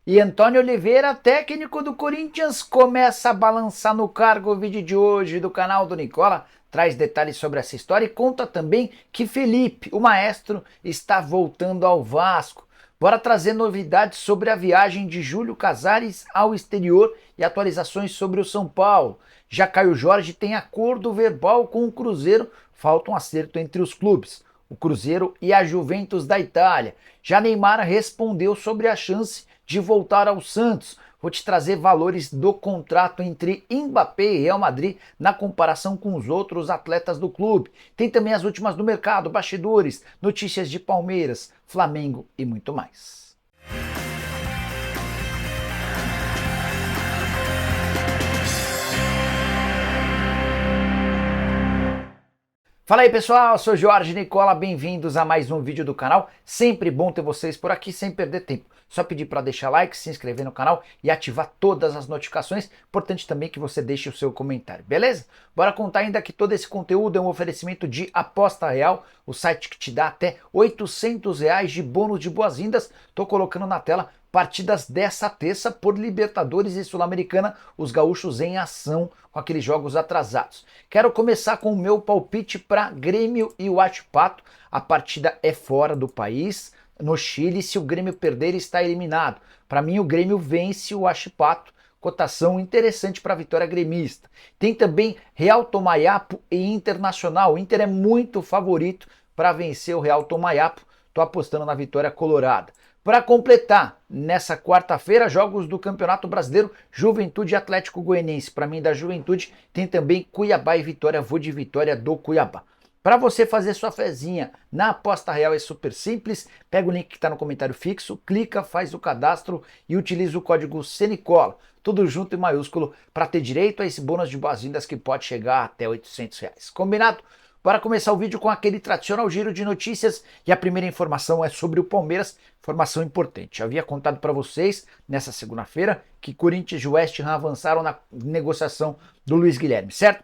E Antônio Oliveira, técnico do Corinthians, começa a balançar no cargo. O vídeo de hoje do canal do Nicola traz detalhes sobre essa história e conta também que Felipe, o maestro, está voltando ao Vasco. Bora trazer novidades sobre a viagem de Júlio Casares ao exterior e atualizações sobre o São Paulo. Já Caio Jorge tem acordo verbal com o Cruzeiro, falta um acerto entre os clubes, o Cruzeiro e a Juventus da Itália. Já Neymar respondeu sobre a chance de voltar ao Santos. Vou te trazer valores do contrato entre Mbappé e Real Madrid na comparação com os outros atletas do clube. Tem também as últimas do mercado, bastidores, notícias de Palmeiras, Flamengo e muito mais. Fala aí pessoal, sou Jorge Nicola, bem-vindos a mais um vídeo do canal. Sempre bom ter vocês por aqui sem perder tempo. Só pedir para deixar like, se inscrever no canal e ativar todas as notificações. Importante também que você deixe o seu comentário, beleza? Bora contar ainda que todo esse conteúdo é um oferecimento de Aposta Real, o site que te dá até R$ 800 de bônus de boas-vindas. Tô colocando na tela partidas dessa terça por Libertadores e Sul-Americana, os gaúchos em ação com aqueles jogos atrasados. Quero começar com o meu palpite para Grêmio e o Huachipato. A partida é fora do país, no Chile. Se o Grêmio perder, está eliminado. Para mim, o Grêmio vence o Huachipato. Cotação interessante para a vitória gremista. Tem também Real Tomayapo e Internacional. O Inter é muito favorito para vencer o Real Tomayapo. Estou apostando na vitória colorada. Para completar, nessa quarta-feira, jogos do Campeonato Brasileiro, Juventude e Atlético Goianiense. Para mim, da Juventude, tem também Cuiabá e Vitória. Vou de vitória do Cuiabá. Para você fazer sua fezinha na Aposta Real é super simples. Pega o link que está no comentário fixo, clica, faz o cadastro e utiliza o código CNICOLA. Tudo junto em maiúsculo para ter direito a esse bônus de boas-vindas que pode chegar até R$ 800. Combinado? Bora começar o vídeo com aquele tradicional giro de notícias e a primeira informação é sobre o Palmeiras, informação importante. Eu havia contado para vocês nessa segunda-feira que Corinthians e West Ham avançaram na negociação do Luiz Guilherme, certo?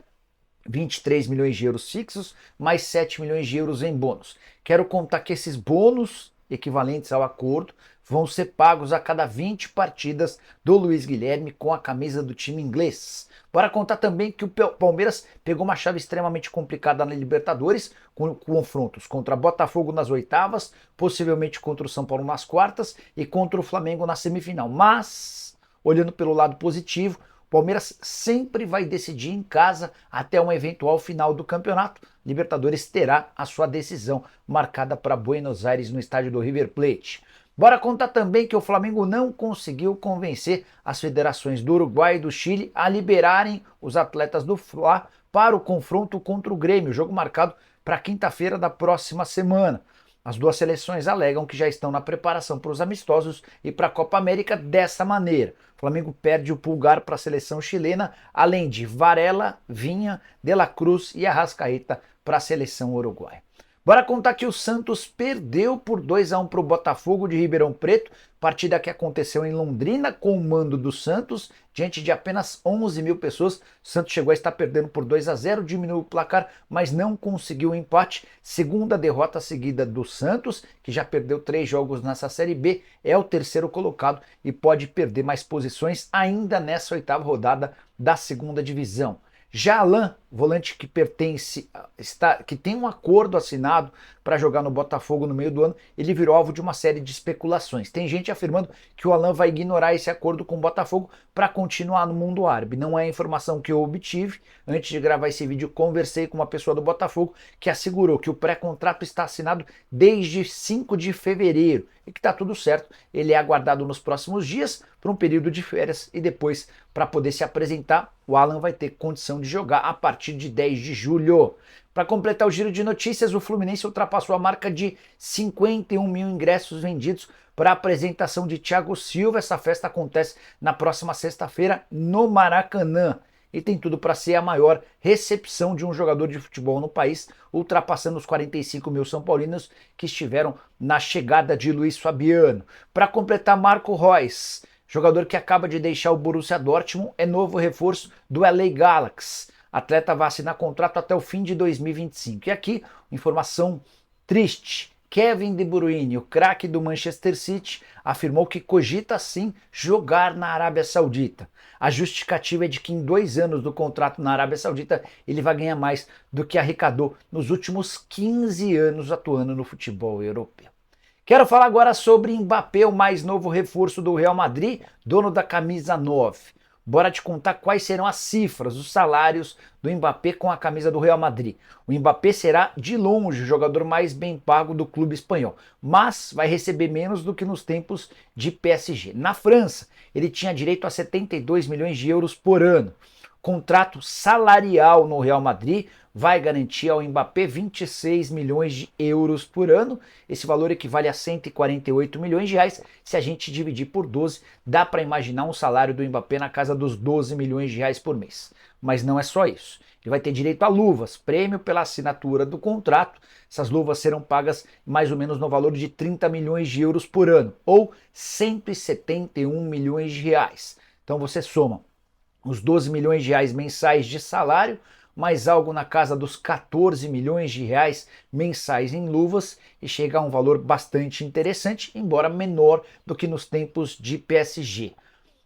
23 milhões de euros fixos, mais 7 milhões de euros em bônus. Quero contar que esses bônus equivalentes ao acordo vão ser pagos a cada 20 partidas do Luiz Guilherme com a camisa do time inglês. Bora contar também que o Palmeiras pegou uma chave extremamente complicada na Libertadores, com confrontos contra Botafogo nas oitavas, possivelmente contra o São Paulo nas quartas e contra o Flamengo na semifinal. Mas, olhando pelo lado positivo, o Palmeiras sempre vai decidir em casa até um eventual final do campeonato. Libertadores terá a sua decisão marcada para Buenos Aires no estádio do River Plate. Bora contar também que o Flamengo não conseguiu convencer as federações do Uruguai e do Chile a liberarem os atletas do Fla para o confronto contra o Grêmio, jogo marcado para quinta-feira da próxima semana. As duas seleções alegam que já estão na preparação para os amistosos e para a Copa América dessa maneira. O Flamengo perde o pulgar para a seleção chilena, além de Varela, Vinha, De La Cruz e Arrascaeta para a seleção uruguaia. Bora contar que o Santos perdeu por 2-1 para o Botafogo de Ribeirão Preto, partida que aconteceu em Londrina com o mando do Santos, diante de apenas 11 mil pessoas. O Santos chegou a estar perdendo por 2-0, diminuiu o placar, mas não conseguiu o empate. Segunda derrota seguida do Santos, que já perdeu 3 jogos nessa Série B, é o terceiro colocado e pode perder mais posições ainda nessa oitava rodada da segunda divisão. Já Alan, volante que que tem um acordo assinado para jogar no Botafogo no meio do ano, ele virou alvo de uma série de especulações. Tem gente afirmando que o Alan vai ignorar esse acordo com o Botafogo para continuar no mundo árabe. Não é a informação que eu obtive. Antes de gravar esse vídeo, conversei com uma pessoa do Botafogo que assegurou que o pré-contrato está assinado desde 5 de fevereiro e que está tudo certo. Ele é aguardado nos próximos dias para um período de férias e depois, para poder se apresentar, o Alan vai ter condição de jogar a partir de 10 de julho. Para completar o giro de notícias, o Fluminense ultrapassou a marca de 51 mil ingressos vendidos para a apresentação de Thiago Silva. Essa festa acontece na próxima sexta-feira no Maracanã e tem tudo para ser a maior recepção de um jogador de futebol no país, ultrapassando os 45 mil São Paulinos que estiveram na chegada de Luiz Fabiano. Para completar, Marco Reus, jogador que acaba de deixar o Borussia Dortmund, é novo reforço do LA Galaxy. Atleta vai assinar contrato até o fim de 2025. E aqui, informação triste. Kevin De Bruyne, o craque do Manchester City, afirmou que cogita sim jogar na Arábia Saudita. A justificativa é de que em 2 anos do contrato na Arábia Saudita ele vai ganhar mais do que arrecadou nos últimos 15 anos atuando no futebol europeu. Quero falar agora sobre Mbappé, o mais novo reforço do Real Madrid, dono da camisa 9. Bora te contar quais serão as cifras, os salários do Mbappé com a camisa do Real Madrid. O Mbappé será, de longe, o jogador mais bem pago do clube espanhol, mas vai receber menos do que nos tempos de PSG. Na França, ele tinha direito a 72 milhões de euros por ano. Contrato salarial no Real Madrid vai garantir ao Mbappé 26 milhões de euros por ano. Esse valor equivale a 148 milhões de reais. Se a gente dividir por 12, dá para imaginar um salário do Mbappé na casa dos 12 milhões de reais por mês. Mas não é só isso. Ele vai ter direito a luvas, prêmio pela assinatura do contrato. Essas luvas serão pagas mais ou menos no valor de 30 milhões de euros por ano, ou 171 milhões de reais. Então você soma os 12 milhões de reais mensais de salário, mais algo na casa dos 14 milhões de reais mensais em luvas, e chega a um valor bastante interessante, embora menor do que nos tempos de PSG.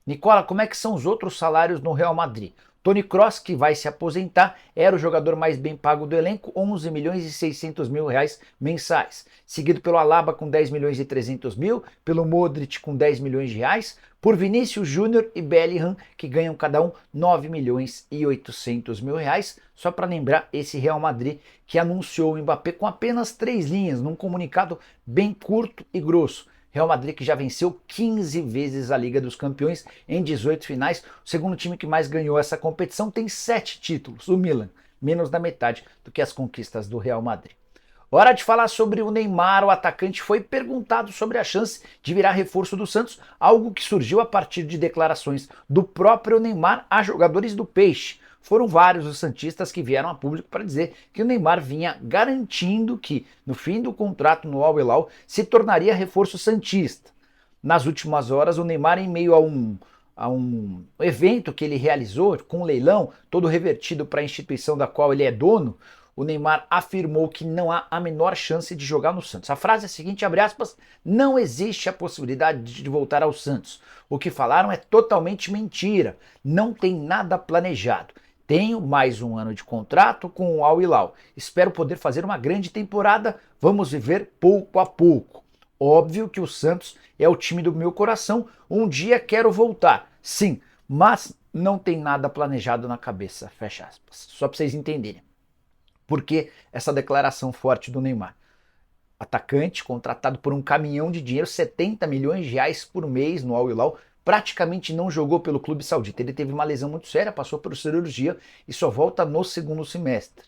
Nicola, como é que são os outros salários no Real Madrid? Toni Kroos, que vai se aposentar, era o jogador mais bem pago do elenco, 11 milhões e 600 mil reais mensais. Seguido pelo Alaba com 10 milhões e 300 mil, pelo Modric com 10 milhões de reais, por Vinícius Júnior e Bellingham, que ganham cada um 9 milhões e 800 mil reais. Só para lembrar, esse Real Madrid que anunciou o Mbappé com apenas 3 linhas, num comunicado bem curto e grosso. Real Madrid que já venceu 15 vezes a Liga dos Campeões em 18 finais. O segundo time que mais ganhou essa competição tem 7 títulos, o Milan, menos da metade do que as conquistas do Real Madrid. Hora de falar sobre o Neymar. O atacante foi perguntado sobre a chance de virar reforço do Santos, algo que surgiu a partir de declarações do próprio Neymar a jogadores do Peixe. Foram vários os santistas que vieram a público para dizer que o Neymar vinha garantindo que, no fim do contrato no Al Hilal, se tornaria reforço santista. Nas últimas horas, o Neymar, em meio a um evento que ele realizou, com um leilão, todo revertido para a instituição da qual ele é dono, o Neymar afirmou que não há a menor chance de jogar no Santos. A frase é a seguinte, abre aspas, não existe a possibilidade de voltar ao Santos. O que falaram é totalmente mentira, não tem nada planejado. Tenho mais um ano de contrato com o Al Hilal. Espero poder fazer uma grande temporada. Vamos viver pouco a pouco. Óbvio que o Santos é o time do meu coração. Um dia quero voltar. Sim, mas não tem nada planejado na cabeça. Fecha aspas. Só para vocês entenderem. Por que essa declaração forte do Neymar? Atacante contratado por um caminhão de dinheiro, 70 milhões de reais por mês no Al Hilal, praticamente não jogou pelo clube saudita. Ele teve uma lesão muito séria, passou por cirurgia e só volta no segundo semestre.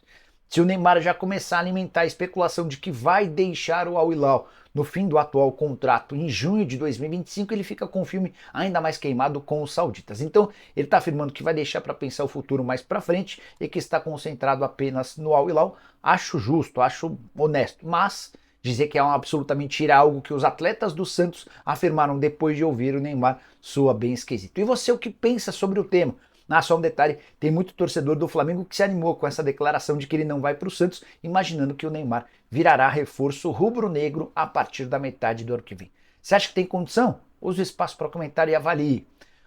Se o Neymar já começar a alimentar a especulação de que vai deixar o Al Hilal no fim do atual contrato em junho de 2025, ele fica com o filme ainda mais queimado com os sauditas. Então ele está afirmando que vai deixar para pensar o futuro mais para frente e que está concentrado apenas no Al Hilal. Acho justo, acho honesto, mas dizer que é uma absoluta mentira, algo que os atletas do Santos afirmaram depois de ouvir o Neymar, soa bem esquisito. E você, o que pensa sobre o tema? Só um detalhe, tem muito torcedor do Flamengo que se animou com essa declaração de que ele não vai para o Santos, imaginando que o Neymar virará reforço rubro-negro a partir da metade do ano que vem. Você acha que tem condição? Use o espaço para comentar e avalie.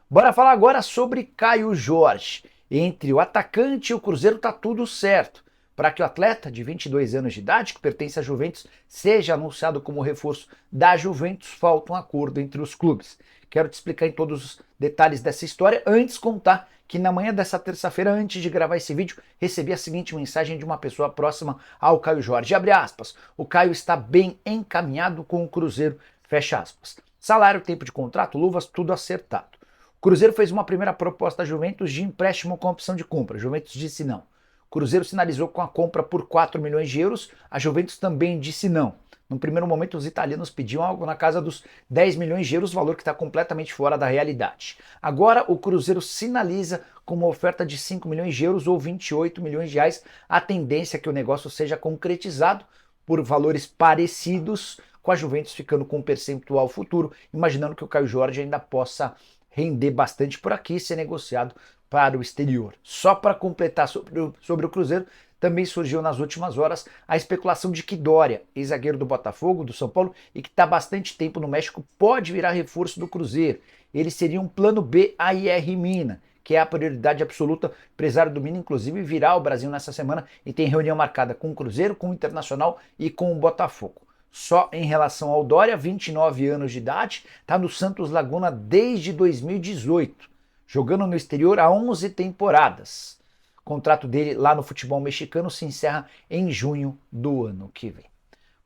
Bora falar agora sobre Caio Jorge. Entre o atacante e o Cruzeiro tá tudo certo. Para que o atleta de 22 anos de idade, que pertence à Juventus, seja anunciado como reforço da Juventus, falta um acordo entre os clubes. Quero te explicar em todos os detalhes dessa história, antes contar que na manhã dessa terça-feira, antes de gravar esse vídeo, recebi a seguinte mensagem de uma pessoa próxima ao Caio Jorge. Abre aspas, o Caio está bem encaminhado com o Cruzeiro, fecha aspas. Salário, tempo de contrato, luvas, tudo acertado. O Cruzeiro fez uma primeira proposta à Juventus de empréstimo com opção de compra. A Juventus disse não. O Cruzeiro sinalizou com a compra por 4 milhões de euros, a Juventus também disse não. No primeiro momento, os italianos pediam algo na casa dos 10 milhões de euros, valor que está completamente fora da realidade. Agora, o Cruzeiro sinaliza com uma oferta de 5 milhões de euros ou 28 milhões de reais. A tendência é que o negócio seja concretizado por valores parecidos, com a Juventus ficando com um percentual futuro, imaginando que o Caio Jorge ainda possa render bastante por aqui e ser negociado para o exterior. Só para completar sobre o Cruzeiro, também surgiu nas últimas horas a especulação de que Dória, ex-zagueiro do Botafogo, do São Paulo, e que está há bastante tempo no México, pode virar reforço do Cruzeiro. Ele seria um plano B a IR Mina, que é a prioridade absoluta. O empresário do Mina, inclusive, virá ao Brasil nessa semana e tem reunião marcada com o Cruzeiro, com o Internacional e com o Botafogo. Só em relação ao Dória, 29 anos de idade, está no Santos Laguna desde 2018, jogando no exterior há 11 temporadas. O contrato dele lá no futebol mexicano se encerra em junho do ano que vem.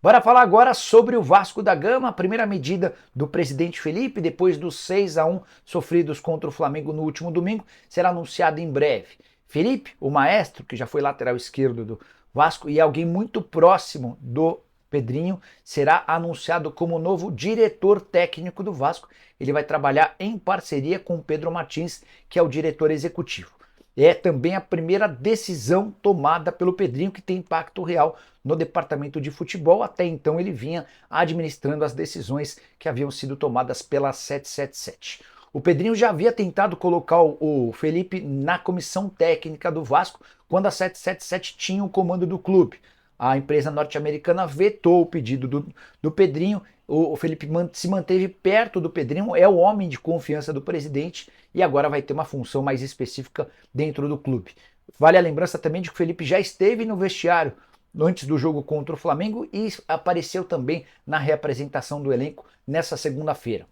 Bora falar agora sobre o Vasco da Gama, a primeira medida do presidente Felipe, depois dos 6-1 sofridos contra o Flamengo no último domingo, será anunciada em breve. Felipe, o maestro, que já foi lateral esquerdo do Vasco e alguém muito próximo do Pedrinho, será anunciado como novo diretor técnico do Vasco. Ele vai trabalhar em parceria com Pedro Martins, que é o diretor executivo. É também a primeira decisão tomada pelo Pedrinho que tem impacto real no departamento de futebol. Até então ele vinha administrando as decisões que haviam sido tomadas pela 777. O Pedrinho já havia tentado colocar o Felipe na comissão técnica do Vasco quando a 777 tinha o comando do clube. A empresa norte-americana vetou o pedido do Pedrinho. O Felipe se manteve perto do Pedrinho, é o homem de confiança do presidente e agora vai ter uma função mais específica dentro do clube. Vale a lembrança também de que o Felipe já esteve no vestiário antes do jogo contra o Flamengo e apareceu também na reapresentação do elenco nessa segunda-feira.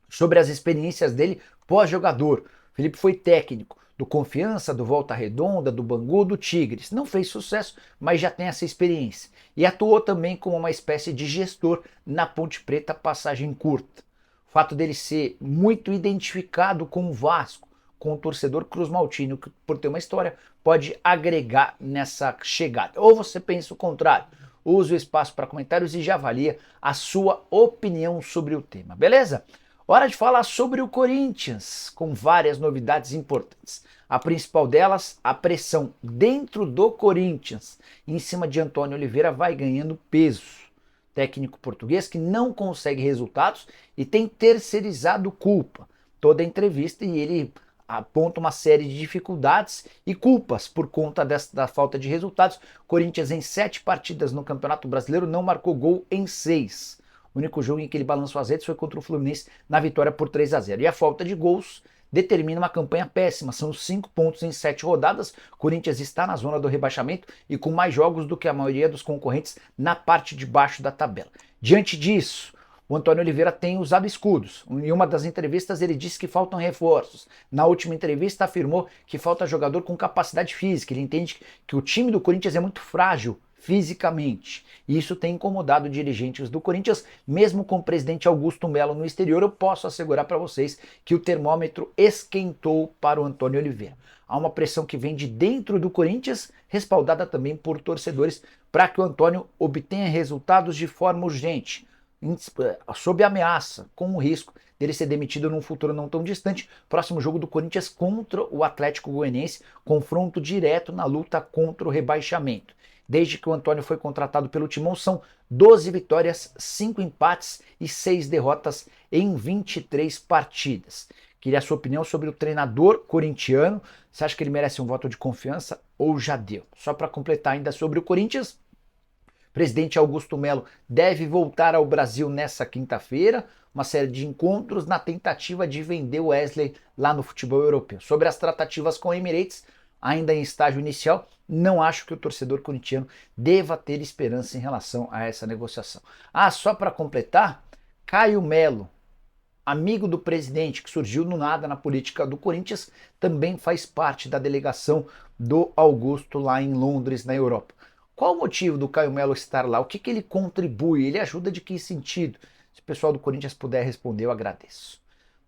Sobre as experiências dele pós-jogador, o Felipe foi técnico do Confiança, do Volta Redonda, do Bangu, do Tigres. Não fez sucesso, mas já tem essa experiência. E atuou também como uma espécie de gestor na Ponte Preta, passagem curta. O fato dele ser muito identificado com o Vasco, com o torcedor cruzmaltino, que por ter uma história, pode agregar nessa chegada. Ou você pensa o contrário? Use o espaço para comentários e já avalia a sua opinião sobre o tema, beleza? Hora de falar sobre o Corinthians, com várias novidades importantes. A principal delas, a pressão dentro do Corinthians em cima de Antônio Oliveira vai ganhando peso. Técnico português que não consegue resultados e tem terceirizado culpa. Toda entrevista e ele aponta uma série de dificuldades e culpas por conta da falta de resultados. Corinthians em 7 partidas no Campeonato Brasileiro não marcou gol em 6. O único jogo em que ele balançou as redes foi contra o Fluminense na vitória por 3-0. E a falta de gols determina uma campanha péssima. São 5 pontos em 7 rodadas. O Corinthians está na zona do rebaixamento e com mais jogos do que a maioria dos concorrentes na parte de baixo da tabela. Diante disso, o Antônio Oliveira tem usado escudos. Em uma das entrevistas ele disse que faltam reforços. Na última entrevista afirmou que falta jogador com capacidade física. Ele entende que o time do Corinthians é muito frágil fisicamente. E isso tem incomodado dirigentes do Corinthians, mesmo com o presidente Augusto Melo no exterior. Eu posso assegurar para vocês que o termômetro esquentou para o Antônio Oliveira. Há uma pressão que vem de dentro do Corinthians, respaldada também por torcedores, para que o Antônio obtenha resultados de forma urgente, sob ameaça, com o risco dele ser demitido num futuro não tão distante. Próximo jogo do Corinthians contra o Atlético Goianiense, confronto direto na luta contra o rebaixamento. Desde que o Antônio foi contratado pelo Timão, são 12 vitórias, 5 empates e 6 derrotas em 23 partidas. Queria a sua opinião sobre o treinador corintiano. Você acha que ele merece um voto de confiança ou já deu? Só para completar ainda sobre o Corinthians, o presidente Augusto Melo deve voltar ao Brasil nessa quinta-feira, uma série de encontros na tentativa de vender o Wesley lá no futebol europeu. Sobre as tratativas com o Emirates, ainda em estágio inicial, não acho que o torcedor corintiano deva ter esperança em relação a essa negociação. Só para completar, Caio Melo, amigo do presidente, que surgiu no nada na política do Corinthians, também faz parte da delegação do Augusto lá em Londres, na Europa. Qual o motivo do Caio Melo estar lá? O que ele contribui? Ele ajuda de que sentido? Se o pessoal do Corinthians puder responder, eu agradeço.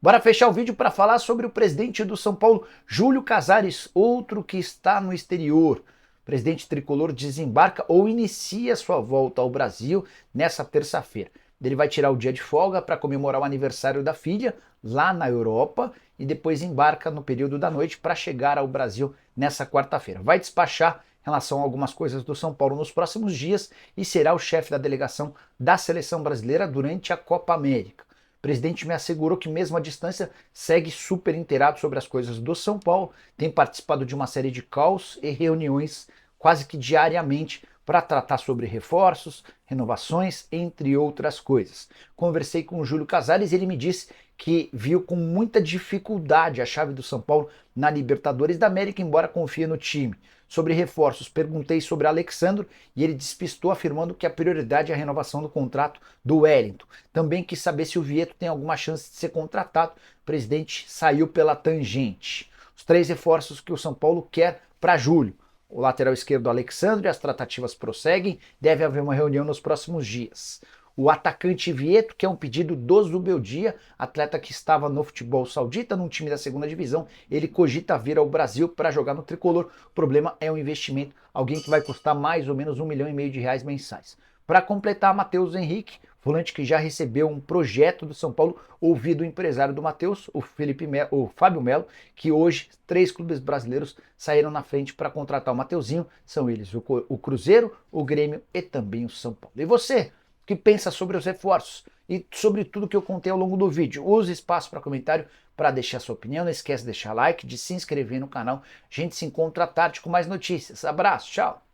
Bora fechar o vídeo para falar sobre o presidente do São Paulo, Júlio Casares, outro que está no exterior. O presidente tricolor desembarca ou inicia sua volta ao Brasil nessa terça-feira. Ele vai tirar o dia de folga para comemorar o aniversário da filha lá na Europa e depois embarca no período da noite para chegar ao Brasil nessa quarta-feira. Vai despachar em relação a algumas coisas do São Paulo nos próximos dias e será o chefe da delegação da seleção brasileira durante a Copa América. O presidente me assegurou que mesmo à distância segue super inteirado sobre as coisas do São Paulo, tem participado de uma série de calls e reuniões quase que diariamente para tratar sobre reforços, renovações, entre outras coisas. Conversei com o Júlio Casares e ele me disse que viu com muita dificuldade a chave do São Paulo na Libertadores da América, embora confie no time. Sobre reforços, perguntei sobre Alexandro e ele despistou afirmando que a prioridade é a renovação do contrato do Wellington. Também quis saber se o Vieto tem alguma chance de ser contratado. O presidente saiu pela tangente. Os 3 reforços que o São Paulo quer para julho: o lateral esquerdo Alexandre, as tratativas prosseguem, deve haver uma reunião nos próximos dias. O atacante Vieto, que é um pedido do Zubeldia, atleta que estava no futebol saudita, num time da segunda divisão, ele cogita vir ao Brasil para jogar no tricolor. O problema é o investimento, alguém que vai custar mais ou menos R$1,5 milhão mensais. Para completar, Matheus Henrique, volante que já recebeu um projeto do São Paulo, ouvido o empresário do Matheus, o Fábio Melo, que hoje 3 clubes brasileiros saíram na frente para contratar o Mateuzinho. São eles o Cruzeiro, o Grêmio e também o São Paulo. E você, que pensa sobre os reforços e sobre tudo que eu contei ao longo do vídeo? Use espaço para comentário para deixar sua opinião. Não esquece de deixar like, de se inscrever no canal. A gente se encontra à tarde com mais notícias. Abraço, tchau!